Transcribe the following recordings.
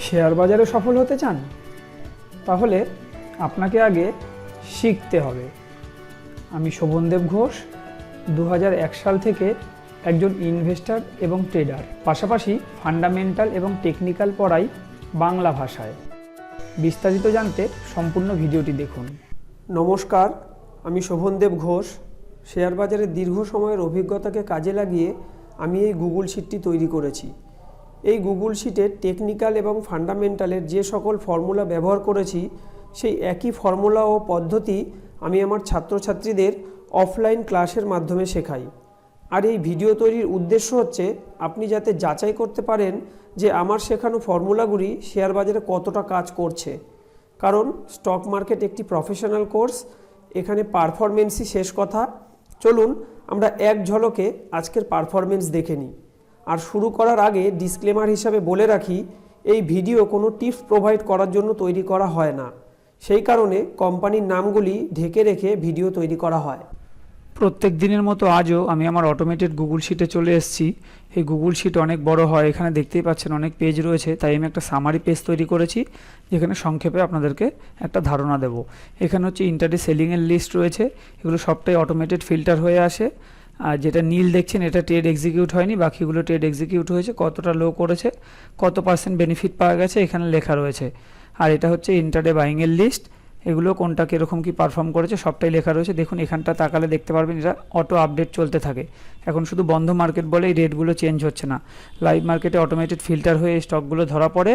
Share বাজারে সফল হতে চান? তাহলে আপনাকে আগে শিখতে হবে। আমি শোভনদেব ঘোষ, 2001 সাল থেকে একজন ইনভেস্টর এবং ট্রেডার, পাশাপাশি ফান্ডামেন্টাল এবং টেকনিক্যাল পড়াই বাংলা ভাষায়। বিস্তারিত জানতে সম্পূর্ণ ভিডিওটি দেখুন। নমস্কার, আমি শোভনদেব ঘোষ। শেয়ার বাজারে দীর্ঘ সময়ের অভিজ্ঞতাকে কাজে লাগিয়ে আমি এই গুগল শিটটি তৈরি করেছি। এই গুগল শিটে টেকনিক্যাল এবং ফান্ডামেন্টালের যে সকল ফর্মুলা ব্যবহার করেছি, সেই একই ফর্মুলা ও পদ্ধতি আমি আমার ছাত্রছাত্রীদের অফলাইন ক্লাসের মাধ্যমে শেখাই। আর এই ভিডিও তৈরির উদ্দেশ্য হচ্ছে আপনি যাতে যাচাই করতে পারেন যে আমার শেখানো ফর্মুলাগুলি শেয়ার বাজারে কতটা কাজ করছে। কারণ স্টক মার্কেট একটি প্রফেশনাল কোর্স, এখানে পারফরমেন্সই শেষ কথা। চলুন আমরা এক ঝলকে আজকের পারফরমেন্স দেখে নিই। আর শুরু করার আগে ডিসক্লেমার হিসাবে বলে রাখি, এই ভিডিও কোনো টিপস প্রোভাইড করার জন্য তৈরি করা হয় না। সেই কারণে কোম্পানির নামগুলি ঢেকে রেখে ভিডিও তৈরি করা হয়। প্রত্যেক দিনের মতো আজও আমি আমার অটোমেটেড গুগল শিটে চলে এসেছি। এই গুগল শিট অনেক বড় হয়, এখানে দেখতেই পাচ্ছেন অনেক পেজ রয়েছে, তাই আমি একটা সামারি পেজ তৈরি করেছি যেখানে সংক্ষেপে আপনাদেরকে একটা ধারণা দেব। এখানে হচ্ছে ইন্টারডে সেলিংয়ের লিস্ট রয়েছে, এগুলো সবটাই অটোমেটেড ফিল্টার হয়ে আসে। আর যেটা নীল দেখছেন এটা ট্রেড এক্সিকিউট হয়নি, বাকিগুলো ট্রেড এক্সিকিউট হয়েছে, কতটা লো করেছে, কত % বেনিফিট পাওয়া গেছে এখানে লেখা রয়েছে। আর এটা হচ্ছে ইন্টারডে বাইংয়ের লিস্ট, এগুলো কোনটা কীরকম কী পারফর্ম করেছে সবটাই লেখা রয়েছে। দেখুন এখানটা তাকালে দেখতে পারবেন এটা অটো আপডেট চলতে থাকে। এখন শুধু বন্ধ মার্কেট বলে এই রেটগুলো চেঞ্জ হচ্ছে না, লাইভ মার্কেটে অটোমেটেড ফিল্টার হয়ে এই স্টকগুলো ধরা পড়ে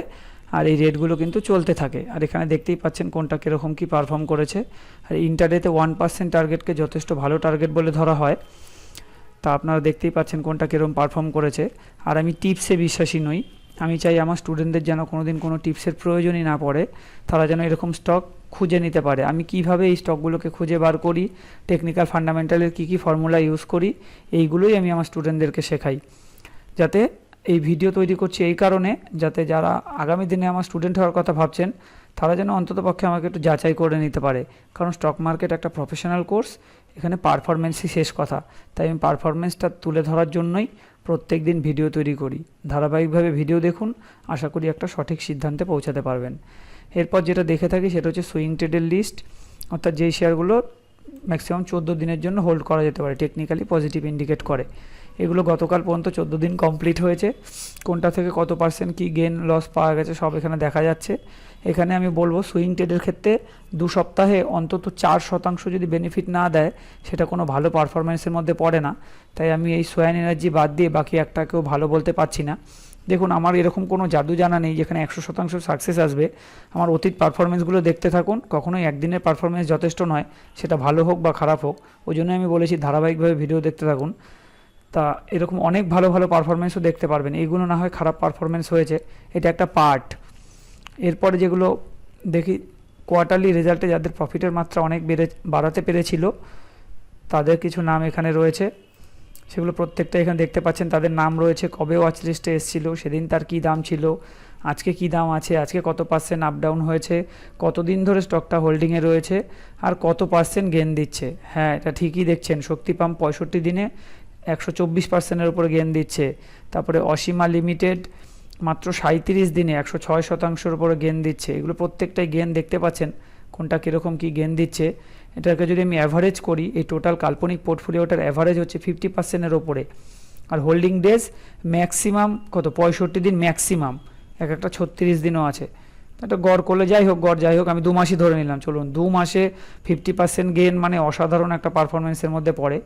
আর এই রেটগুলো কিন্তু চলতে থাকে। আর এখানে দেখতেই পাচ্ছেন কোনটা কীরকম কী পারফর্ম করেছে। আর ইন্টারডেতে 1% টার্গেটকে যথেষ্ট ভালো টার্গেট বলে ধরা হয়, তা আপনারা দেখতেই পাচ্ছেন কোনটা কীরকম পারফর্ম করেছে। আর আমি টিপসে বিশ্বাসী নই, আমি চাই আমার স্টুডেন্টদের যেন কোনোদিন কোনো টিপসের প্রয়োজনই না পড়ে, তারা যেন এরকম স্টক খুঁজে নিতে পারে। আমি কিভাবে এই স্টকগুলোকে খুঁজে বার করি, টেকনিক্যাল ফান্ডামেন্টালের কী ফর্মুলা ইউজ করি, এইগুলোই আমি আমার স্টুডেন্টদেরকে শেখাই। যাতে এই ভিডিও তৈরি করছি এই কারণে, যাতে যারা আগামী দিনে আমার স্টুডেন্ট হওয়ার কথা ভাবছেন তারা যেন অন্ততপক্ষে আমাকে একটু যাচাই করে নিতে পারে। কারণ স্টক মার্কেট একটা প্রফেশনাল কোর্স, এখানে পারফরমেন্সই শেষ কথা। তাই আমি পারফরমেন্সটা তুলে ধরার জন্যই প্রত্যেক দিন ভিডিও তৈরি করি। ধারাবাহিকভাবে ভিডিও দেখুন, আশা করি একটা সঠিক সিদ্ধান্তে পৌঁছাতে পারবেন। এরপর যেটা দেখে থাকি সেটা হচ্ছে সুইং ট্রেডের লিস্ট, অর্থাৎ যেই শেয়ারগুলো ম্যাক্সিমাম 14 দিনের জন্য হোল্ড করা যেতে পারে, টেকনিক্যালি পজিটিভ ইন্ডিকেট করে। এগুলো গতকাল পর্যন্ত 14 দিন কমপ্লিট হয়েছে, কোনটা থেকে কত % কি গেন লস পাওয়া গেছে সব এখানে দেখা যাচ্ছে। এখানে আমি বলবো সুইং ট্রেডের ক্ষেত্রে 2 সপ্তাহে অন্তত 4% যদি বেনিফিট না দেয় সেটা কোনো ভালো পারফরমেন্সের মধ্যে পড়ে না। তাই আমি এই সোয়ান এনার্জি বাদ দিয়ে বাকি একটাকেও ভালো বলতে পারছি না। দেখুন আমার এরকম কোনো জাদু জানা নেই যেখানে 100% সাকসেস আসবে। আমার অতীত পারফরমেন্সগুলো দেখতে থাকুন, কখনোই একদিনের পারফরমেন্স যথেষ্ট নয়, সেটা ভালো হোক বা খারাপ হোক। ওই জন্য আমি বলেছি ধারাবাহিকভাবে ভিডিও দেখতে থাকুন, তা এরকম অনেক ভালো ভালো পারফরমেন্সও দেখতে পারবেন। এইগুলো না হয় খারাপ পারফরমেন্স হয়েছে, এটা একটা পার্ট। এরপরে যেগুলো দেখি কোয়ার্টারলি রেজাল্টে যাদের প্রফিটের মাত্রা অনেক বাড়াতে পেরেছিল তাদের কিছু নাম এখানে রয়েছে, সেগুলো প্রত্যেকটা এখানে দেখতে পাচ্ছেন। তাদের নাম রয়েছে, কবে ওয়াচ লিস্টে এসেছিলো, সেদিন তার কী দাম ছিল, আজকে কী দাম আছে, আজকে কত % আপ ডাউন হয়েছে, কতদিন ধরে স্টকটা হোল্ডিংয়ে রয়েছে আর কত % গেন দিচ্ছে। হ্যাঁ, এটা ঠিকই দেখছেন, শক্তি পাম্প 65 দিনে 124%-এর উপরে গেন দিচ্ছে। তারপরে অসীমা লিমিটেড মাত্র 37 দিনে 106%-এর উপরে গেন দিচ্ছে। এগুলো প্রত্যেকটাই গেন দেখতে পাচ্ছেন কোনটা কীরকম কী গেন দিচ্ছে। এটাকে যদি আমি অ্যাভারেজ করি, এই টোটাল কাল্পনিক পোর্টফোলিওটার অ্যাভারেজ হচ্ছে 50%-এর ওপরে। আর হোল্ডিং ডেজ ম্যাক্সিমাম কত 65 দিন, ম্যাক্সিমাম একটা 36 দিনও আছে। একটা গড় করলে যাই হোক আমি 2 মাসই ধরে নিলাম। চলুন 2 মাসে 50% গেন মানে অসাধারণ একটা পারফরমেন্সের মধ্যে পড়ে।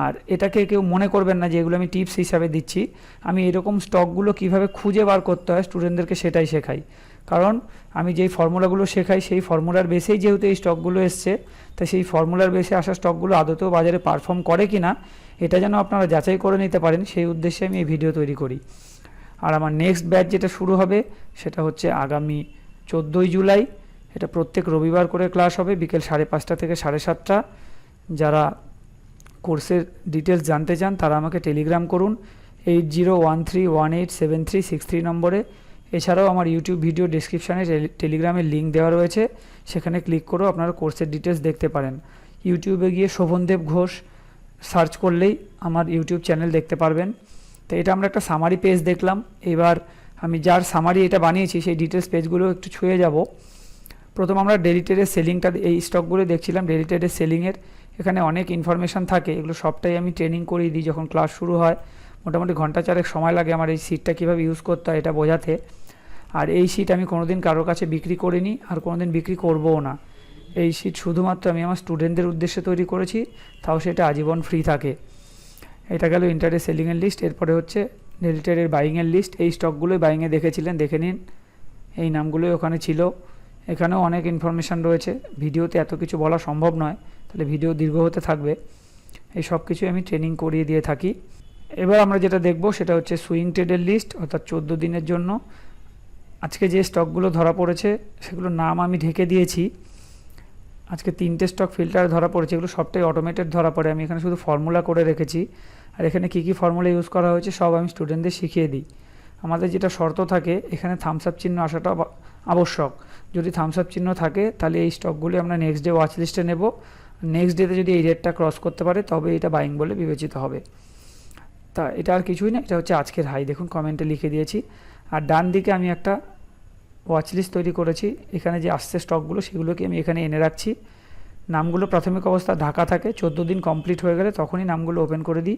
আর এটাকে কেউ মনে করবেন না যে এগুলো আমি টিপস হিসাবে দিচ্ছি, আমি এরকম স্টকগুলো কিভাবে খুঁজে বার করতে হয় স্টুডেন্টদেরকে সেটাই শেখাই। কারণ আমি যেই ফর্মুলাগুলো শেখাই সেই ফর্মুলার বেসেই যেহেতু এই স্টকগুলো এসছে, তাই সেই ফর্মুলার বেসে আসা স্টকগুলো আদতেও বাজারে পারফর্ম করে কি না এটা যেন আপনারা যাচাই করে নিতে পারেন, সেই উদ্দেশ্যে আমি এই ভিডিও তৈরি করি। আর আমার নেক্সট ব্যাচ যেটা শুরু হবে সেটা হচ্ছে আগামী 14ই জুলাই। এটা প্রত্যেক রবিবার করে ক্লাস হবে, বিকেল 5:30 থেকে 7:30। যারা কোর্সের ডিটেলস জানতে চান তারা আমাকে টেলিগ্রাম করুন 8013187363 নম্বরে। এছাড়াও আমার ইউটিউব ভিডিও ডেসক্রিপশানে টেলিগ্রামের লিঙ্ক দেওয়া রয়েছে, সেখানে ক্লিক করেও আপনারা কোর্সের ডিটেলস দেখতে পারেন। ইউটিউবে গিয়ে শোভনদেব ঘোষ সার্চ করলেই আমার ইউটিউব চ্যানেল দেখতে পারবেন। তো এটা আমরা একটা সামারি পেজ দেখলাম। এবার আমি যার সামারি এটা বানিয়েছি সেই ডিটেলস পেজগুলো একটু ছুঁয়ে যাব। প্রথম আমরা ডেলি ট্রেডের সেলিংটা, এই স্টকগুলো দেখছিলাম ডেলি ট্রেডের সেলিংয়ের। এখানে অনেক ইনফরমেশান থাকে, এগুলো সবটাই আমি ট্রেনিং করিয়ে দিই যখন ক্লাস শুরু হয়। মোটামুটি ঘন্টা চারেক সময় লাগে আমার এই শিটটা কীভাবে ইউজ করতে হয় এটা বোঝাতে। আর এই শিট আমি কোনোদিন কারোর কাছে বিক্রি করিনি আর কোনোদিন বিক্রি করবও না। এই শিট শুধুমাত্র আমি আমার স্টুডেন্টদের উদ্দেশ্যে তৈরি করেছি, তাও সেটা আজীবন ফ্রি থাকে। এটা গেল ইন্টারডে সেলিংয়ের লিস্ট। এরপরে হচ্ছে ডেলি ট্রেডের বাইংয়ের লিস্ট। এই স্টকগুলোই বাইংয়ে দেখেছিলেন, দেখে নিন। এই নামগুলোই ওখানে ছিল। এখানেও অনেক ইনফরমেশান রয়েছে, ভিডিওতে এত কিছু বলা সম্ভব নয়, তাহলে ভিডিও দীর্ঘ হতে থাকবে। এই সব কিছুই আমি ট্রেনিং করিয়ে দিয়ে থাকি। এবার আমরা যেটা দেখব সেটা হচ্ছে সুইং ট্রেডের লিস্ট, অর্থাৎ 14 দিনের জন্য আজকে যে স্টকগুলো ধরা পড়েছে সেগুলোর নাম আমি ঢেকে দিয়েছি। আজকে 3টে স্টক ফিল্টার ধরা পড়েছে, এগুলো সবটাই অটোমেটেড ধরা পড়ে। আমি এখানে শুধু ফর্মুলা করে রেখেছি, আর এখানে কী কী ফর্মুলা ইউজ করা হয়েছে সব আমি স্টুডেন্টদের শিখিয়ে দিই। আমাদের যেটা শর্ত থাকে, এখানে থামস আপ চিহ্ন আসাটা আবশ্যক। যদি থামস আপ চিহ্ন থাকে তাহলে এই স্টকগুলি আমরা নেক্সট ডে ওয়াচ লিস্টে নেব। নেক্সট ডেতে যদি এই রেটটা ক্রস করতে পারে তবে এটা বাইং বলে বিবেচিত হবে। তা এটা আর কিছুই না, এটা হচ্ছে আজকের হাই, দেখুন কমেন্টে লিখে দিয়েছি। আর ডান দিকে আমি একটা ওয়াচ লিস্ট তৈরি করেছি, এখানে যে আসছে স্টকগুলো সেগুলোকে আমি এখানে এনে রাখছি। নামগুলো প্রাথমিক অবস্থা ঢাকা থাকে, 14 দিন কমপ্লিট হয়ে গেলে তখনই নামগুলো ওপেন করে দিই।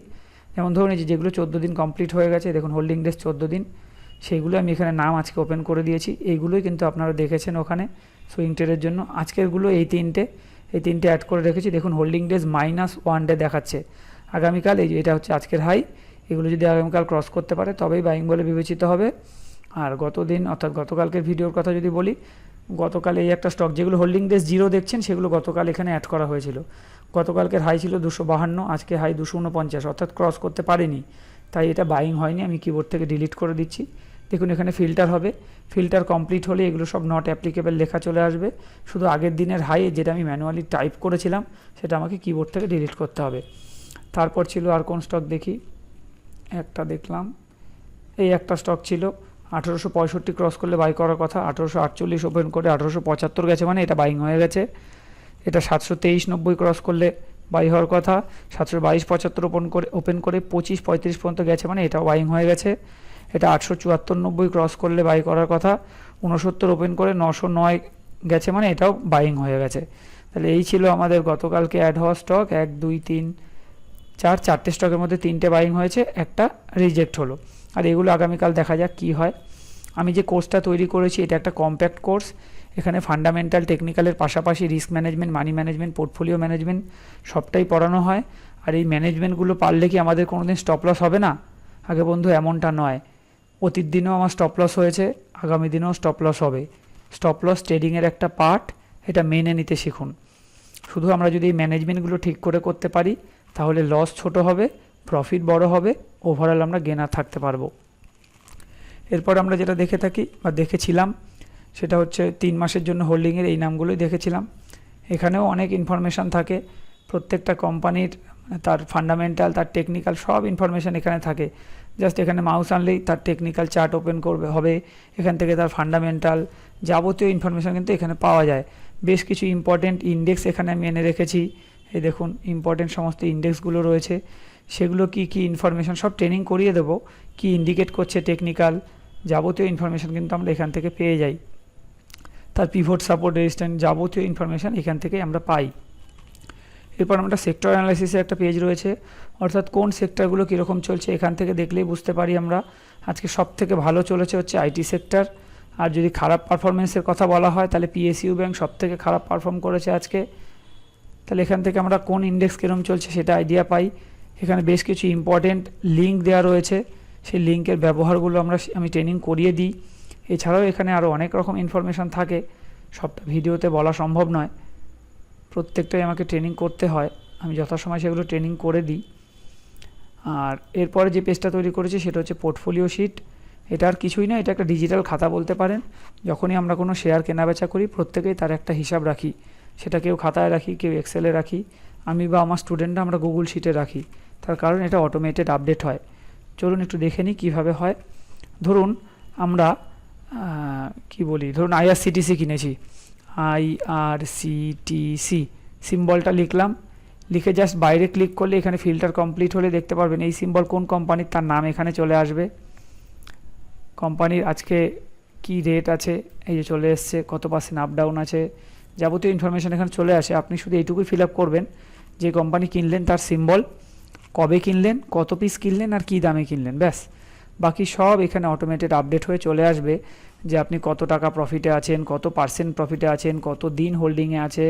যেমন ধরুন এই যেগুলো 14 দিন কমপ্লিট হয়ে গেছে, দেখুন হোল্ডিং ডেজ 14 দিন, সেইগুলো আমি এখানে নাম আজকে ওপেন করে দিয়েছি। এইগুলোই কিন্তু আপনারা দেখেছেন ওখানে সুইং ট্রেডের জন্য। আজকেরগুলো এই তিনটে অ্যাড করে রেখেছি। দেখুন হোল্ডিং ডেজ -1 ডে দেখাচ্ছে। আগামীকাল এই যে এটা হচ্ছে আজকের হাই, এগুলো যদি আগামীকাল ক্রস করতে পারে তবেই বাইং বলে বিবেচিত হবে। আর গতদিন অর্থাৎ গতকালকের ভিডিওর কথা যদি বলি, গতকাল এই একটা স্টক যেগুলো হোল্ডিং ডেজ 0 দেখছেন সেগুলো গতকাল এখানে অ্যাড করা হয়েছিল। গতকালকের হাই ছিল 252, আজকে হাই 249, অর্থাৎ ক্রস করতে পারেনি, তাই এটা বাইং হয়নি। আমি কিবোর্ড থেকে ডিলিট করে দিচ্ছি। দেখুন এখানে ফিল্টার হবে, ফিল্টার কমপ্লিট হলে এগুলো সব নট অ্যাপ্লিকেবল লেখা চলে আসবে। শুধু আগের দিনের হাই যেটা আমি ম্যানুয়ালি টাইপ করেছিলাম সেটা আমাকে কিবোর্ড থেকে ডিলিট করতে হবে। তারপর ছিল আর কোন স্টক দেখি, একটা দেখলাম, এই একটা স্টক ছিল 1865 ক্রস করলে বাই করার কথা, 1848 ওপেন করে 1875 গেছে, মানে এটা বাইং হয়ে গেছে। এটা 723.90 ক্রস করলে বাই হওয়ার কথা, 722.75 ওপেন করে 25.35 পর্যন্ত গেছে, মানে এটাও বাইং হয়ে গেছে। এটা 874.90 ক্রস করলে বাই করার কথা, 69 ওপেন করে 909 গেছে, মানে এটাও বাইং হয়ে গেছে। তাহলে এই ছিল আমাদের গতকালকে অ্যাড হওয়া স্টক। 1 2 3 4 4টে স্টকের মধ্যে 3টে বাইং হয়েছে, একটা রিজেক্ট হলো। আর এগুলো আগামীকাল দেখা যাক কী হয়। আমি যে কোর্সটা তৈরি করেছি এটা একটা কম্প্যাক্ট কোর্স। এখানে ফান্ডামেন্টাল টেকনিক্যালের পাশাপাশি risk management, money management, portfolio management সবটাই পড়ানো হয়। আর এই ম্যানেজমেন্টগুলো পারলে কি আমাদের কোনো দিন স্টপ লস হবে না? আগে বন্ধু এমনটা নয়, অতীত দিনেও আমার স্টপ লস হয়েছে, আগামী দিনেও স্টপ লস হবে। স্টপ লস ট্রেডিংয়ের একটা পার্ট, এটা মেনে নিতে শিখুন। শুধু আমরা যদি এই ম্যানেজমেন্টগুলো ঠিক করে করতে পারি তাহলে লস ছোট হবে, প্রফিট বড় হবে, ওভারঅল আমরা গেনার থাকতে পারবো। এরপর আমরা যেটা দেখে থাকি বা দেখেছিলাম সেটা হচ্ছে 3 মাসের জন্য হোল্ডিংয়ের এই নামগুলোই দেখেছিলাম। এখানেও অনেক ইনফরমেশান থাকে, প্রত্যেকটা কোম্পানির তার ফান্ডামেন্টাল, তার টেকনিক্যাল সব ইনফরমেশান এখানে থাকে। জাস্ট এখানে মাউস আনলেই তার টেকনিক্যাল চার্ট ওপেন করবে হবে, এখান থেকে তার ফান্ডামেন্টাল যাবতীয় ইনফরমেশান কিন্তু এখানে পাওয়া যায়। বেশ কিছু ইম্পর্টেন্ট ইন্ডেক্স এখানে আমি এনে রেখেছি, এই দেখুন ইম্পর্টেন্ট সমস্ত ইন্ডেক্সগুলো রয়েছে, সেগুলো কি কি ইনফরমেশান সব ট্রেনিং করিয়ে দেবো, কি ইন্ডিকেট করছে টেকনিক্যাল, যাবতীয় ইনফরমেশান কিন্তু আমরা এখান থেকে পেয়ে যাই। তার পিভট, সাপোর্ট, রেজিস্ট্যান্স যাবতীয় ইনফরমেশান এখান থেকে আমরা পাই। এরপর আমরা সেক্টর অ্যানালাইসিসের একটা পেজ রয়েছে, অর্থাৎ কোন সেক্টরগুলো কীরকম চলছে এখান থেকে দেখলেই বুঝতে পারি আমরা। আজকে সব থেকে ভালো চলেছে হচ্ছে আইটি সেক্টর। আর যদি খারাপ পারফরমেন্সের কথা বলা হয় তাহলে পিএসইউ ব্যাংক সব থেকে খারাপ পারফর্ম করেছে আজকে। তাহলে এখান থেকে আমরা কোন ইন্ডেক্স কীরকম চলছে সেটা আইডিয়া পাই। এখানে বেশ কিছু ইম্পর্টেন্ট লিঙ্ক দেওয়া রয়েছে, সেই লিঙ্কের ব্যবহারগুলো আমি ট্রেনিং করিয়ে দিই। এছাড়াও এখানে আরও অনেক রকম ইনফরমেশান থাকে, সবটা ভিডিওতে বলা সম্ভব নয়, প্রত্যেকটাই আমাকে ট্রেনিং করতে হয়, আমি যথাসময় সেগুলো ট্রেনিং করে দিই। আর এরপরে যে পেজটা তৈরি করেছি সেটা হচ্ছে পোর্টফোলিও শিট। এটা আর কিছুই না, এটা একটা ডিজিটাল খাতা বলতে পারেন। যখনই আমরা কোনো শেয়ার কেনাবেচা করি প্রত্যেকেই তার একটা হিসাব রাখি, সেটা কেউ খাতায় রাখি, কেউ এক্সেলে রাখি, আমি বা আমার স্টুডেন্টরা আমরা গুগল শিটে রাখি। তার কারণ এটা অটোমেটেড আপডেট হয়। চলুন একটু দেখে নিই কীভাবে হয়। ধরুন আমরা ধরুন আইআরসিটিসি কিনেছি, আইআরসিটিসি সিম্বলটা লিখলাম, লিখে জাস্ট বাইরে ক্লিক করলে এখানে ফিল্টার কমপ্লিট হলে দেখতে পারবেন এই সিম্বল কোন কোম্পানির তার নাম এখানে চলে আসবে। কোম্পানির আজকে কি রেট আছে, এই যে চলে এসছে, কত পার্সেন্ট আপ ডাউন আছে, যাবতীয় ইনফরমেশান এখানে চলে আসে। আপনি শুধু এইটুকুই ফিল আপ করবেন, যে কোম্পানি কিনলেন তার সিম্বল, কবে কিনলেন, কত পিস কিনলেন আর কী দামে কিনলেন, ব্যাস। বাকি সব এখানে অটোমেটেড আপডেট হয়ে চলে আসবে, যে আপনি কত টাকা প্রফিটে আছেন, কত পার্সেন্ট প্রফিটে আছেন, কত দিন হোল্ডিংয়ে আছে,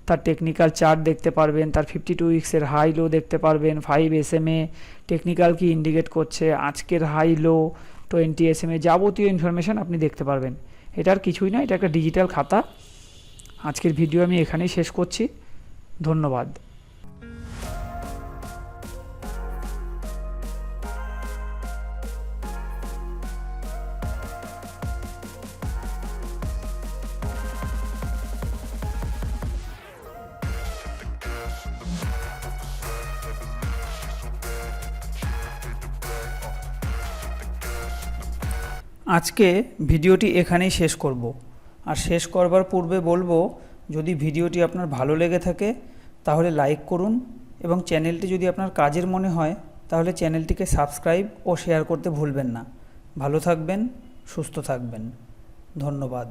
তার টেকনিক্যাল চার্ট দেখতে পারবেন, তার 52 উইক্সের হাই লো দেখতে পারবেন, 5 SMA টেকনিক্যাল কি ইন্ডিকেট করছে, আজকের হাই লো, 20 SMA, যাবতীয় ইনফরমেশান আপনি দেখতে পারবেন। এটার কিছুই না, এটা একটা ডিজিটাল খাতা। আজকের ভিডিও আমি এখানেই শেষ করছি, ধন্যবাদ। আজকে ভিডিওটি এখানেই শেষ করব, আর শেষ করবার পূর্বে বলবো, যদি ভিডিওটি আপনার ভালো লেগে থাকে তাহলে লাইক করুন, এবং চ্যানেলটি যদি আপনার কাজের মনে হয় তাহলে চ্যানেলটিকে সাবস্ক্রাইব ও শেয়ার করতে ভুলবেন না। ভালো থাকবেন, সুস্থ থাকবেন, ধন্যবাদ।